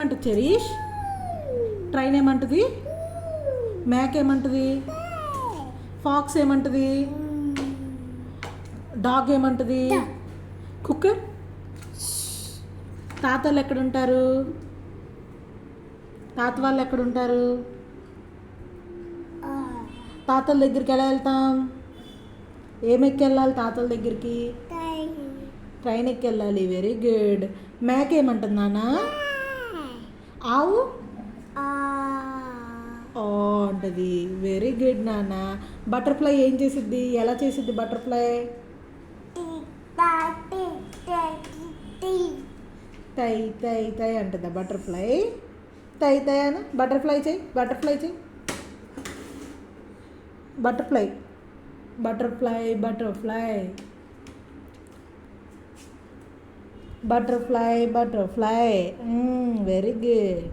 అంట cherish train ఏమంటుంది, Mac ఏమంటుంది, ఫాక్స్ ఏమంటుంది, డాగ్ ఏమంటుంది, కుక్కర్. తాతలు ఎక్కడుంటారు, తాత వాళ్ళు ఎక్కడుంటారు, తాతల దగ్గరికి ఎలా వెళ్తాం, ఏమెక్కి వెళ్ళాలి తాతల దగ్గరికి, ట్రైన్ ఎక్కి వెళ్ళాలి. Very good. మ్యాక్ ఏమంటుంది నాన్న, ఆవు అంటది. వెరీ గుడ్ నాన్న. బటర్ఫ్లై ఏం చేసిద్ది, ఎలా చేసిద్ది బటర్ఫ్లై, తై తై తై అంటుందా బటర్ఫ్లై, తై తై అను. బటర్ఫ్లై చేయి, బటర్ఫ్లై చేయి, butterfly butterfly butterfly butterfly butterfly. Very good.